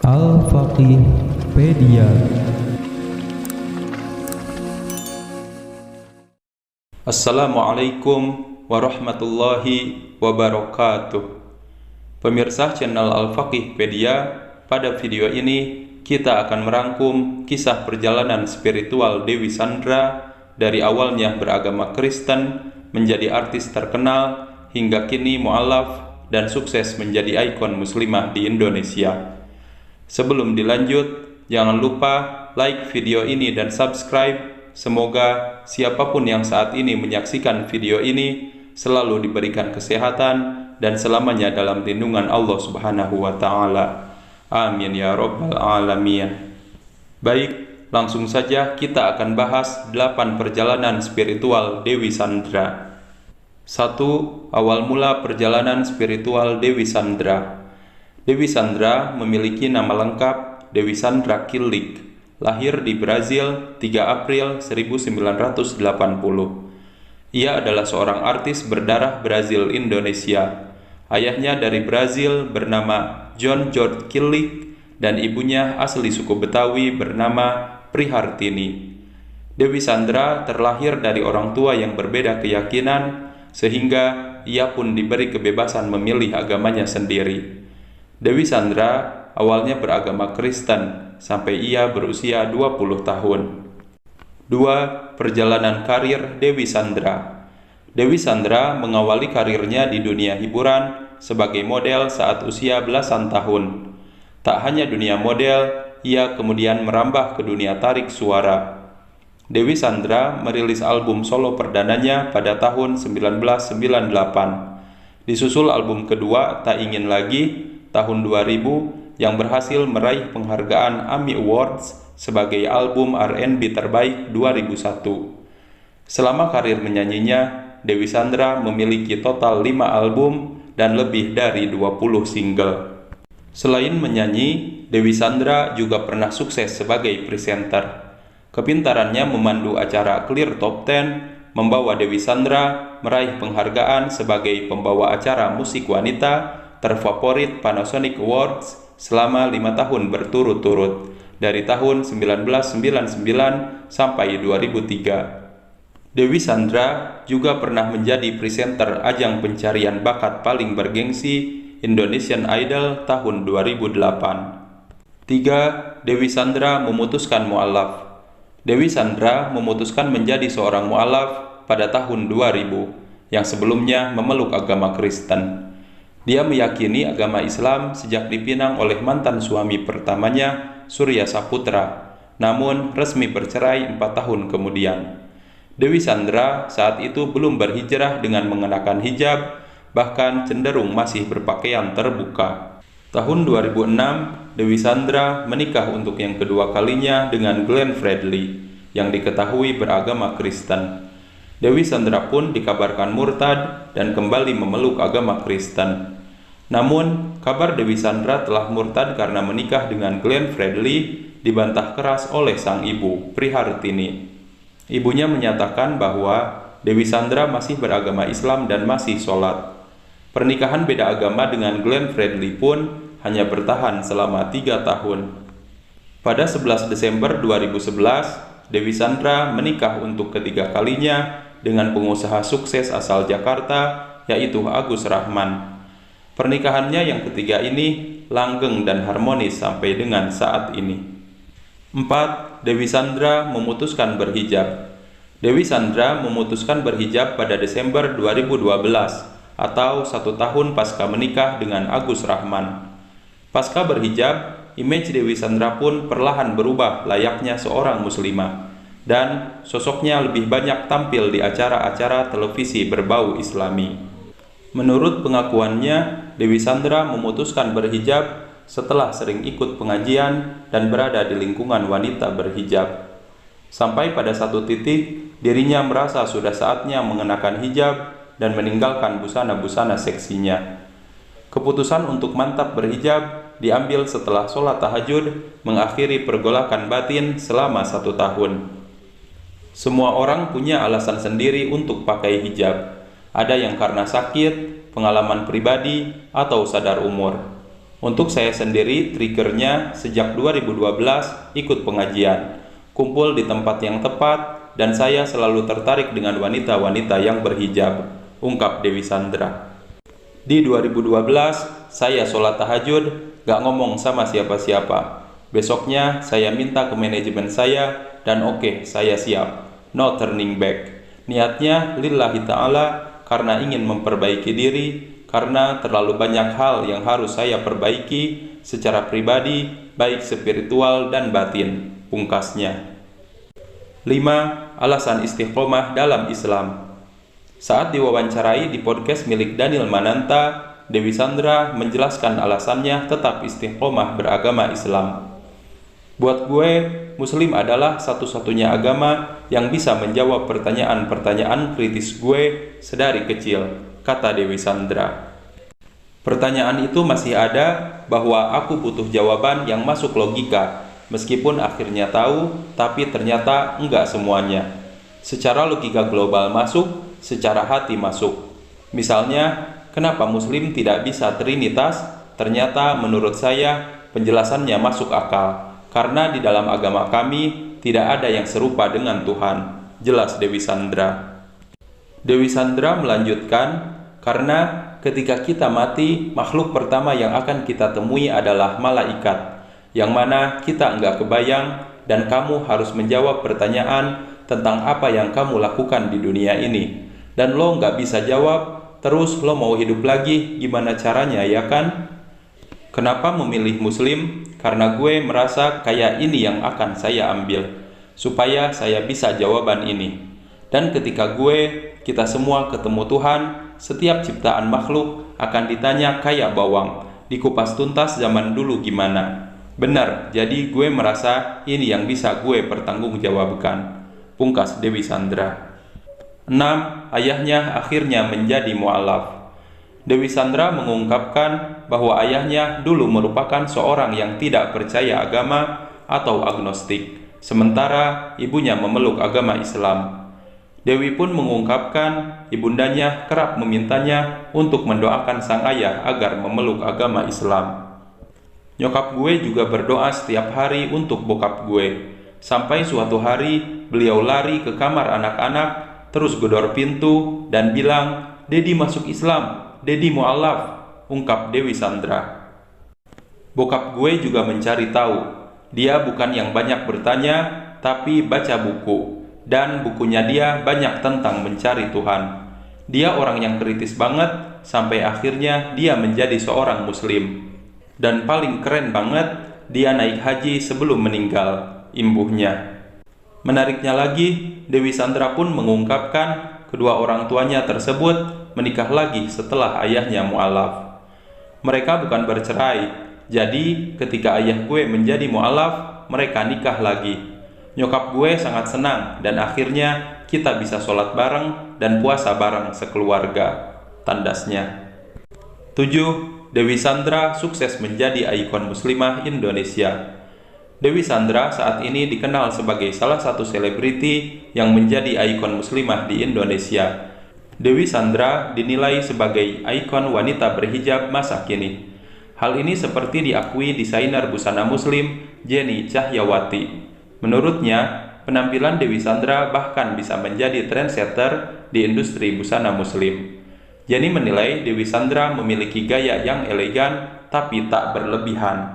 Al-Faqihpedia. Assalamualaikum warahmatullahi wabarakatuh. Pemirsa channel Al-Faqihpedia, pada video ini kita akan merangkum kisah perjalanan spiritual Dewi Sandra dari awalnya beragama Kristen menjadi artis terkenal hingga kini mu'alaf dan sukses menjadi ikon muslimah di Indonesia. Sebelum dilanjut, jangan lupa like video ini dan subscribe. Semoga siapapun yang saat ini menyaksikan video ini selalu diberikan kesehatan dan selamanya dalam lindungan Allah Subhanahu wa Ta'ala. Amin ya Rabbal Alamin. Baik, langsung saja kita akan bahas 8 perjalanan spiritual Dewi Sandra. 1. Awal mula perjalanan spiritual Dewi Sandra. Dewi Sandra memiliki nama lengkap Dewi Sandra Killik. Lahir di Brazil 3 April 1980. Ia adalah seorang artis berdarah Brazil Indonesia. Ayahnya dari Brazil bernama John George Killik dan ibunya asli suku Betawi bernama Prihartini. Dewi Sandra terlahir dari orang tua yang berbeda keyakinan sehingga ia pun diberi kebebasan memilih agamanya sendiri. Dewi Sandra awalnya beragama Kristen sampai ia berusia 20 tahun. 2. Perjalanan karir Dewi Sandra. Dewi Sandra mengawali karirnya di dunia hiburan sebagai model saat usia belasan tahun. Tak hanya dunia model, ia kemudian merambah ke dunia tarik suara. Dewi Sandra merilis album solo perdananya pada tahun 1998. Disusul album kedua Tak Ingin Lagi tahun 2000 yang berhasil meraih penghargaan AMI Awards sebagai album R&B terbaik 2001. Selama karir menyanyinya, Dewi Sandra memiliki total 5 album dan lebih dari 20 single. Selain menyanyi, Dewi Sandra juga pernah sukses sebagai presenter. Kepintarannya memandu acara Clear Top 10 membawa Dewi Sandra meraih penghargaan sebagai pembawa acara musik wanita terfavorit Panasonic Awards selama 5 tahun berturut-turut, dari tahun 1999 sampai 2003. Dewi Sandra juga pernah menjadi presenter ajang pencarian bakat paling bergengsi Indonesian Idol tahun 2008. 3. Dewi Sandra memutuskan mu'alaf. Dewi Sandra memutuskan menjadi seorang mu'alaf pada tahun 2000, yang sebelumnya memeluk agama Kristen. Dia meyakini agama Islam sejak dipinang oleh mantan suami pertamanya, Surya Saputra, namun resmi bercerai 4 tahun kemudian. Dewi Sandra saat itu belum berhijrah dengan mengenakan hijab, bahkan cenderung masih berpakaian terbuka. Tahun 2006, Dewi Sandra menikah untuk yang kedua kalinya dengan Glenn Fredly, yang diketahui beragama Kristen. Dewi Sandra pun dikabarkan murtad dan kembali memeluk agama Kristen. Namun, kabar Dewi Sandra telah murtad karena menikah dengan Glenn Fredly dibantah keras oleh sang ibu, Prihartini. Ibunya menyatakan bahwa Dewi Sandra masih beragama Islam dan masih sholat. Pernikahan beda agama dengan Glenn Fredly pun hanya bertahan selama 3 tahun. Pada 11 Desember 2011, Dewi Sandra menikah untuk ketiga kalinya dengan pengusaha sukses asal Jakarta, yaitu Agus Rahman. Pernikahannya yang ketiga ini langgeng dan harmonis sampai dengan saat ini. 4. Dewi Sandra memutuskan berhijab. Dewi Sandra memutuskan berhijab pada Desember 2012 atau 1 tahun pasca menikah dengan Agus Rahman. Pasca berhijab, image Dewi Sandra pun perlahan berubah layaknya seorang muslimah, dan sosoknya lebih banyak tampil di acara-acara televisi berbau Islami. Menurut pengakuannya, Dewi Sandra memutuskan berhijab setelah sering ikut pengajian dan berada di lingkungan wanita berhijab. Sampai pada satu titik, dirinya merasa sudah saatnya mengenakan hijab dan meninggalkan busana-busana seksinya. Keputusan untuk mantap berhijab diambil setelah sholat tahajud mengakhiri pergolakan batin selama 1 tahun. Semua orang punya alasan sendiri untuk pakai hijab. Ada yang karena sakit, pengalaman pribadi, atau sadar umur. Untuk saya sendiri, triggernya sejak 2012 ikut pengajian, kumpul di tempat yang tepat, dan saya selalu tertarik dengan wanita-wanita yang berhijab, ungkap Dewi Sandra. Di 2012, saya sholat tahajud, gak ngomong sama siapa-siapa. Besoknya, saya minta ke manajemen saya, dan oke, saya siap. No turning back. Niatnya lillahi ta'ala, karena ingin memperbaiki diri, karena terlalu banyak hal yang harus saya perbaiki secara pribadi, baik spiritual dan batin, pungkasnya. 5. Alasan istiqomah dalam Islam. Saat diwawancarai di podcast milik Daniel Mananta, Dewi Sandra menjelaskan alasannya tetap istiqomah beragama Islam. Buat gue, Muslim adalah satu-satunya agama yang bisa menjawab pertanyaan-pertanyaan kritis gue sedari kecil, kata Dewi Sandra. Pertanyaan itu masih ada bahwa aku butuh jawaban yang masuk logika, meskipun akhirnya tahu, tapi ternyata enggak semuanya. Secara logika global masuk, secara hati masuk. Misalnya, kenapa Muslim tidak bisa trinitas? Ternyata menurut saya penjelasannya masuk akal. Karena di dalam agama kami tidak ada yang serupa dengan Tuhan, jelas Dewi Sandra. Dewi Sandra melanjutkan, karena ketika kita mati, makhluk pertama yang akan kita temui adalah malaikat, yang mana kita enggak kebayang, dan kamu harus menjawab pertanyaan tentang apa yang kamu lakukan di dunia ini. Dan lo enggak bisa jawab, terus lo mau hidup lagi, gimana caranya, ya kan? Kenapa memilih Muslim? Karena gue merasa kayak ini yang akan saya ambil, supaya saya bisa jawaban ini. Dan ketika kita semua ketemu Tuhan, setiap ciptaan makhluk akan ditanya kayak bawang, dikupas tuntas zaman dulu gimana. Benar, jadi gue merasa ini yang bisa gue pertanggungjawabkan, pungkas Dewi Sandra. 6. Ayahnya akhirnya menjadi mu'alaf. Dewi Sandra mengungkapkan bahwa ayahnya dulu merupakan seorang yang tidak percaya agama atau agnostik, sementara ibunya memeluk agama Islam. Dewi pun mengungkapkan ibundanya kerap memintanya untuk mendoakan sang ayah agar memeluk agama Islam. Nyokap gue juga berdoa setiap hari untuk bokap gue, sampai suatu hari beliau lari ke kamar anak-anak, terus gedor pintu dan bilang, "Dedi masuk Islam, Dedi mu'alaf," ungkap Dewi Sandra. Bokap gue juga mencari tahu. Dia bukan yang banyak bertanya, tapi baca buku. Dan bukunya dia banyak tentang mencari Tuhan. Dia orang yang kritis banget, sampai akhirnya dia menjadi seorang Muslim. Dan paling keren banget, dia naik haji sebelum meninggal, imbuhnya. Menariknya lagi, Dewi Sandra pun mengungkapkan kedua orang tuanya tersebut menikah lagi setelah ayahnya mu'alaf. Mereka bukan bercerai, jadi ketika ayah gue menjadi mu'alaf, mereka nikah lagi. Nyokap gue sangat senang dan akhirnya kita bisa sholat bareng dan puasa bareng sekeluarga, tandasnya. 7. Dewi Sandra sukses menjadi ikon muslimah Indonesia. Dewi Sandra saat ini dikenal sebagai salah satu selebriti yang menjadi ikon muslimah di Indonesia. Dewi Sandra dinilai sebagai ikon wanita berhijab masa kini. Hal ini seperti diakui desainer busana muslim Jenny Cahyawati. Menurutnya, penampilan Dewi Sandra bahkan bisa menjadi trendsetter di industri busana muslim. Jenny menilai Dewi Sandra memiliki gaya yang elegan tapi tak berlebihan.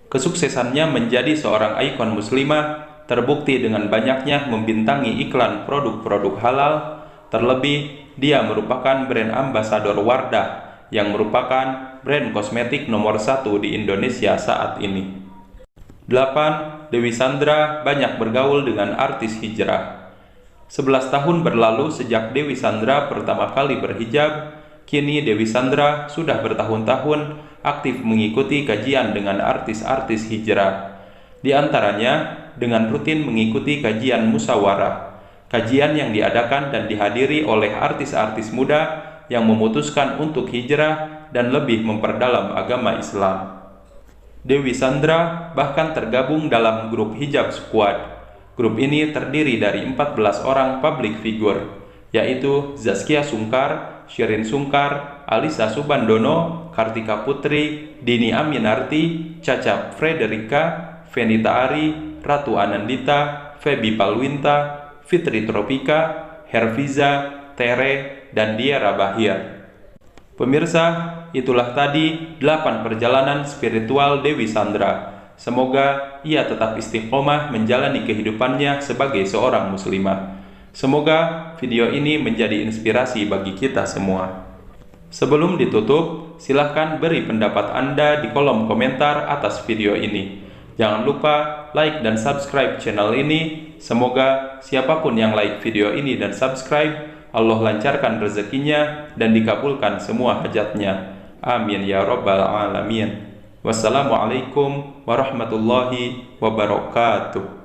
Kesuksesannya menjadi seorang ikon muslimah terbukti dengan banyaknya membintangi iklan produk-produk halal. Terlebih, dia merupakan brand ambasador Wardah yang merupakan brand kosmetik nomor 1 di Indonesia saat ini. 8. Dewi Sandra banyak bergaul dengan artis hijrah. 11 tahun berlalu sejak Dewi Sandra pertama kali berhijab, kini Dewi Sandra sudah bertahun-tahun aktif mengikuti kajian dengan artis-artis hijrah. Di antaranya dengan rutin mengikuti kajian musyawarah, kajian yang diadakan dan dihadiri oleh artis-artis muda yang memutuskan untuk hijrah dan lebih memperdalam agama Islam. Dewi Sandra bahkan tergabung dalam grup Hijab Squad. Grup ini terdiri dari 14 orang public figure, yaitu Zaskia Sungkar, Shirin Sungkar, Alisa Subandono, Kartika Putri, Dini Aminarti, Caca Frederika, Venita Ari, Ratu Anandita, Feby Palwinta, Fitri Tropika, Herviza, Tere, dan Diara Bahir. Pemirsa, itulah tadi 8 perjalanan spiritual Dewi Sandra. Semoga ia tetap istiqomah menjalani kehidupannya sebagai seorang muslimah. Semoga video ini menjadi inspirasi bagi kita semua. Sebelum ditutup, silahkan beri pendapat Anda di kolom komentar atas video ini. Jangan lupa like dan subscribe channel ini. Semoga siapapun yang like video ini dan subscribe, Allah lancarkan rezekinya dan dikabulkan semua hajatnya. Amin ya rabbal alamin. Wassalamualaikum warahmatullahi wabarakatuh.